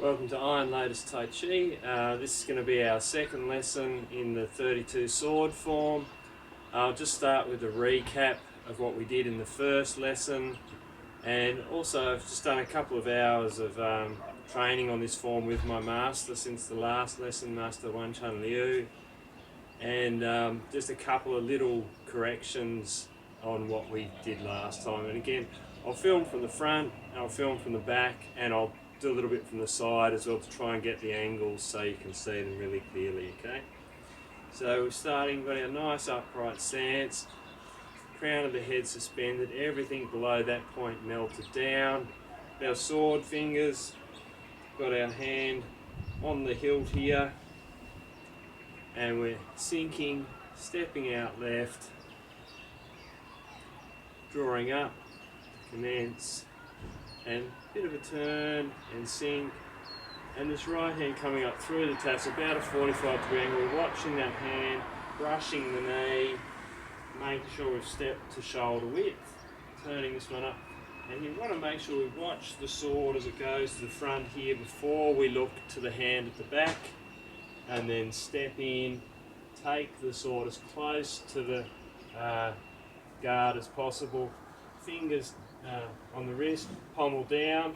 Welcome to Iron Lotus Tai Chi. This is going to be our second lesson in the 32 sword form. I'll just start with a recap of what we did in the first lesson, and also I've just done a couple of hours of training on this form with my master since the last lesson, Master Wan-Chun Liu, and just a couple of little corrections on what we did last time. And again, I'll film from the front, I'll film from the back, and I'll do a little bit from the side as well to try and get the angles so you can see them really clearly, okay? So we're starting, got our nice upright stance, crown of the head suspended, everything below that point melted down. Our sword fingers, got our hand on the hilt here, and we're sinking, stepping out left, drawing up, commence, and a bit of a turn and sink, and this right hand coming up through the tassel, about a 45-degree angle. We're watching that hand, brushing the knee, making sure we've stepped to shoulder width, turning this one up. And you want to make sure we watch the sword as it goes to the front here before we look to the hand at the back, and then step in, take the sword as close to the guard as possible, fingers on the wrist, pommel down,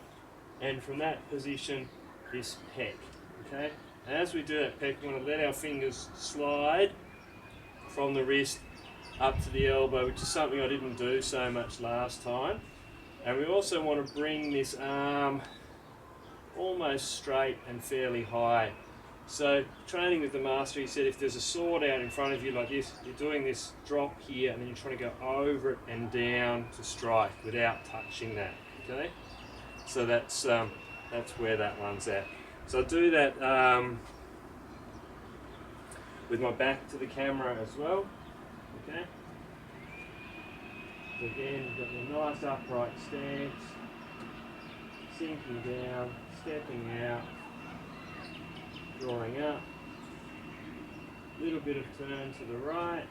and from that position, this peck, okay? And as we do that peck, we want to let our fingers slide from the wrist up to the elbow, which is something I didn't do so much last time. And we also want to bring this arm almost straight and fairly high. So training with the master, he said if there's a sword out in front of you like this, you're doing this drop here and then you're trying to go over it and down to strike without touching that, okay? So that's where that one's at. So I do that with my back to the camera as well, okay? So again, got a nice upright stance, sinking down, stepping out, drawing up, little bit of turn to the right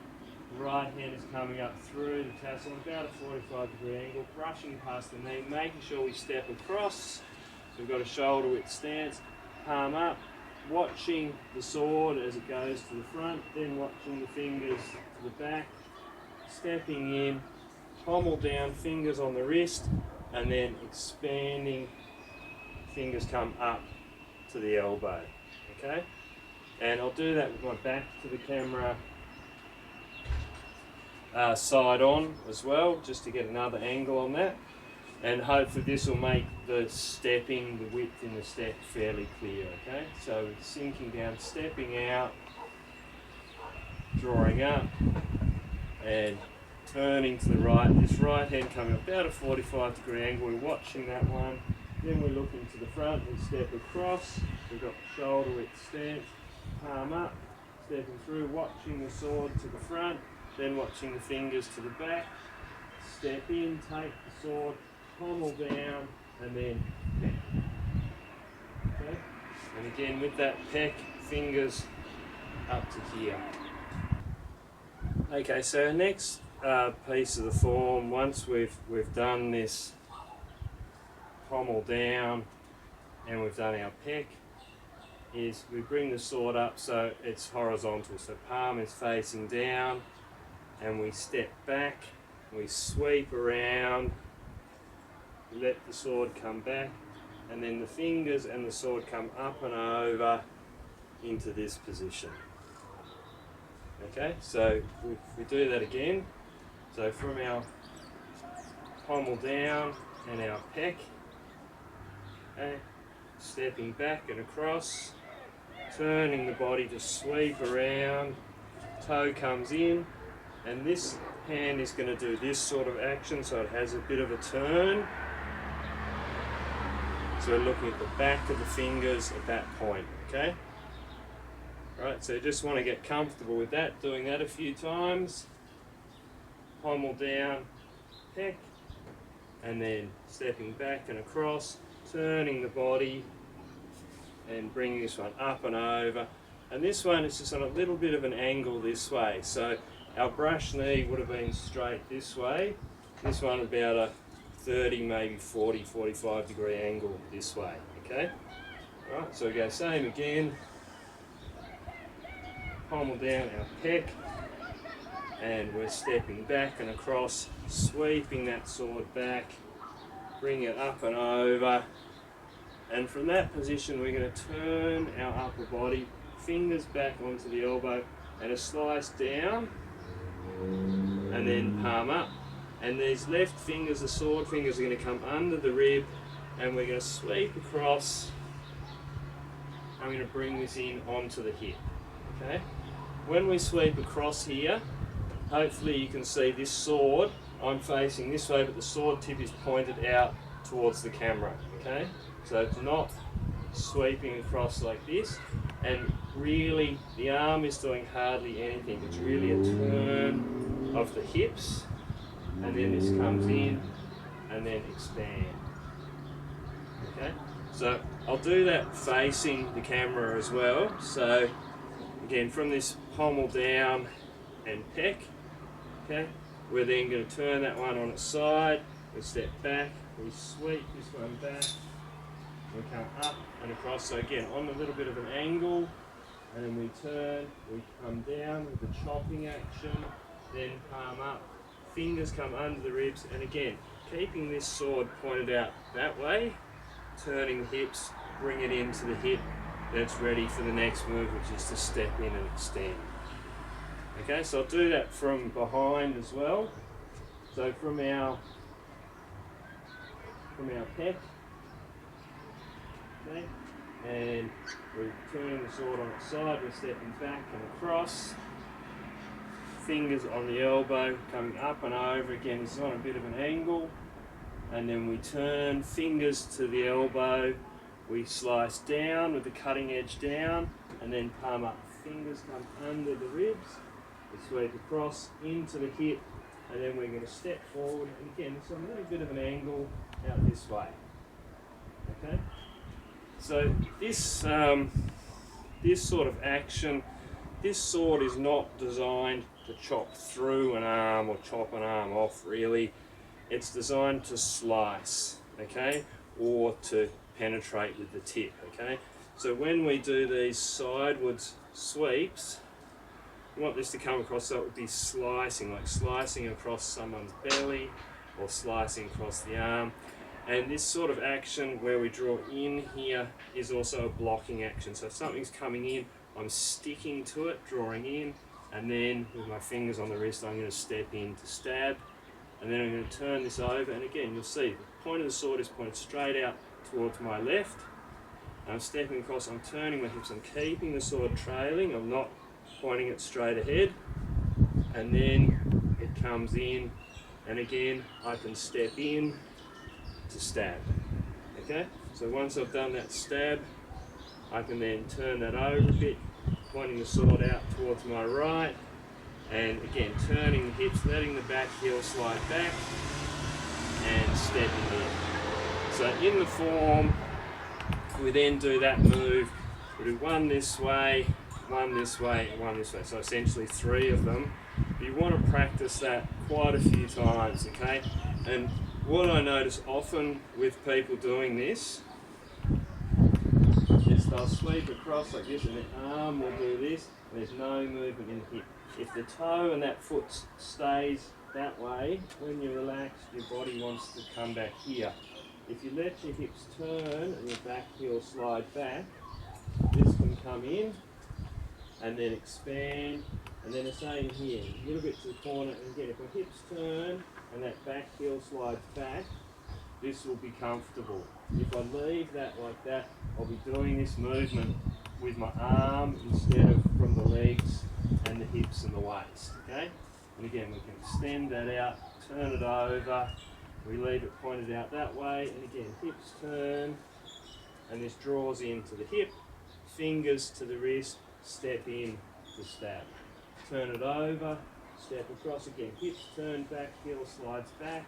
hand is coming up through the tassel, about a 45-degree angle, brushing past the knee, making sure we step across, so we've got a shoulder width stance, palm up, watching the sword as it goes to the front, then watching the fingers to the back, stepping in, pommel down, fingers on the wrist, and then expanding, fingers come up to the elbow. Okay, and I'll do that with my back to the camera, side on as well, just to get another angle on that, and hopefully this will make the stepping, the width in the step fairly clear, okay? So sinking down, stepping out, drawing up, and turning to the right, this right hand coming up about a 45-degree angle, we're watching that one. Then we're looking to the front, we step across, we've got the shoulder width stance, palm up, stepping through, watching the sword to the front, then watching the fingers to the back, step in, take the sword, pommel down, and then peck. Okay? And again with that peck, fingers up to here. Okay, so next piece of the form, once we've done this pommel down and we've done our peck, is we bring the sword up so it's horizontal, so palm is facing down, and we step back, we sweep around, let the sword come back, and then the fingers and the sword come up and over into this position. Okay, so we do that again, so from our pommel down and our peck, okay, stepping back and across, turning the body to sweep around, toe comes in, and this hand is going to do this sort of action, so it has a bit of a turn. So we're looking at the back of the fingers at that point, okay? Right, so you just want to get comfortable with that, doing that a few times. Pommel down, peck, and then stepping back and across, turning the body and bringing this one up and over, and this one is just on a little bit of an angle this way, so our brush knee would have been straight this way, this one about a 30, maybe 40, 45 degree angle this way, okay? Right, so we go same again. Pommel down our pec, and we're stepping back and across, sweeping that sword back, bring it up and over, and from that position we're going to turn our upper body, fingers back onto the elbow, and a slice down, and then palm up. And these left fingers, the sword fingers, are going to come under the rib, and we're going to sweep across. I'm going to bring this in onto the hip. Okay? When we sweep across here, hopefully you can see this sword. I'm facing this way, but the sword tip is pointed out towards the camera. Okay? So it's not sweeping across like this, and really the arm is doing hardly anything. It's really a turn of the hips, and then this comes in and then expand. Okay, so I'll do that facing the camera as well. So again, from this pommel down and pec, okay, we're then going to turn that one on its side, we step back, we sweep this one back, we come up and across. So again, on a little bit of an angle, and then we turn, we come down with the chopping action, then palm up, fingers come under the ribs, and again, keeping this sword pointed out that way, turning the hips, bring it into the hip, that's ready for the next move, which is to step in and extend. Okay, so I'll do that from behind as well. So from our pec, okay, and we're turning the sword on its side, we're stepping back and across, fingers on the elbow, coming up and over. Again, this is on a bit of an angle, and then we turn, fingers to the elbow, we slice down with the cutting edge down, and then palm up. Fingers come under the ribs, we sweep across into the hip, and then we're going to step forward, and again, it's on a little bit of an angle out this way. Okay? So this this sort of action, this sword is not designed to chop through an arm or chop an arm off, really. It's designed to slice, okay, or to penetrate with the tip, okay. So when we do these sidewards sweeps, we want this to come across, so it would be slicing, like slicing across someone's belly or slicing across the arm. And this sort of action where we draw in here is also a blocking action. So if something's coming in, I'm sticking to it, drawing in, and then with my fingers on the wrist, I'm going to step in to stab, and then I'm going to turn this over, and again, you'll see the point of the sword is pointed straight out towards my left. I'm stepping across, I'm turning my hips, I'm keeping the sword trailing, I'm not pointing it straight ahead, and then it comes in, and again, I can step in to stab. Okay, so once I've done that stab, I can then turn that over a bit, pointing the sword out towards my right, and again turning the hips, letting the back heel slide back, and stepping in. So in the form, we then do that move. We do one this way, one this way, and one this way. So essentially 3 of them. You want to practice that quite a few times, okay? And what I notice often with people doing this is they'll sweep across like this, and their arm will do this, and there's no movement in the hip. If the toe and that foot stays that way, when you relax, your body wants to come back here. If you let your hips turn and your back heel slide back, this can come in and then expand, and then the same here, a little bit to the corner, and again, if my hips turn and that back heel slides back, this will be comfortable. If I leave that like that, I'll be doing this movement with my arm instead of from the legs and the hips and the waist, okay? And again, we can extend that out, turn it over, we leave it pointed out that way, and again, hips turn, and this draws into the hip, fingers to the wrist, step in to stab. Turn it over, step across again, hips turn back, heel slides back,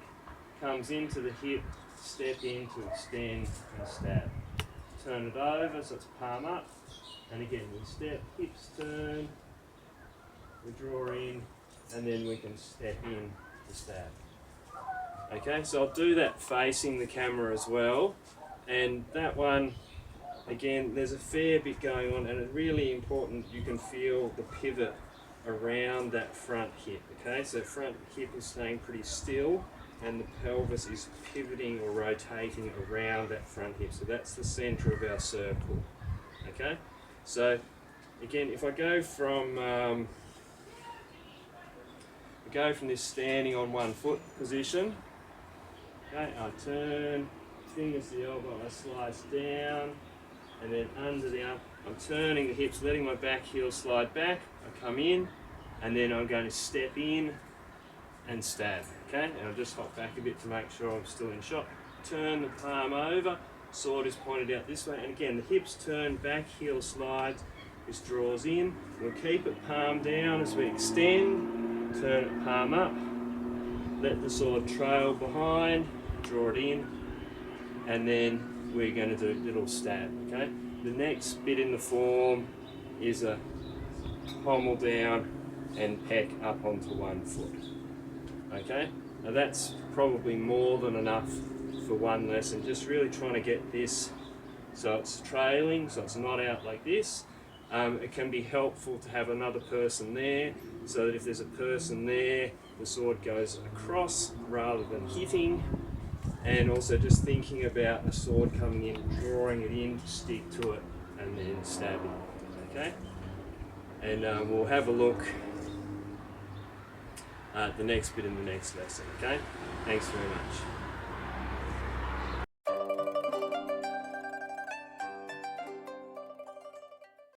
comes into the hip, step in to extend and stab. Turn it over, so it's palm up, and again we step, hips turn, we draw in, and then we can step in to stab. Okay, so I'll do that facing the camera as well, and that one, again, there's a fair bit going on, and it's really important you can feel the pivot around that front hip. Okay, so front hip is staying pretty still, and the pelvis is pivoting or rotating around that front hip. So that's the center of our circle. Okay, so again, if I go from this standing on one foot position, okay, I turn, fingers to the elbow, I slice down, and then under the arm, I'm turning the hips, letting my back heel slide back, I come in, and then I'm going to step in and stab, okay? And I'll just hop back a bit to make sure I'm still in shot. Turn the palm over, sword is pointed out this way, and again, the hips turn back, heel slides, this draws in. We'll keep it palm down as we extend, turn it palm up, let the sword trail behind, draw it in, and then we're going to do a little stab, okay? The next bit in the form is a pommel down and peck up onto one foot, okay? Now that's probably more than enough for one lesson, just really trying to get this so it's trailing, so it's not out like this. It can be helpful to have another person there, so that if there's a person there, the sword goes across rather than hitting, and also just thinking about the sword coming in, drawing it in, stick to it, and then stabbing, okay? And we'll have a look at the next bit in the next lesson, okay? Thanks very much.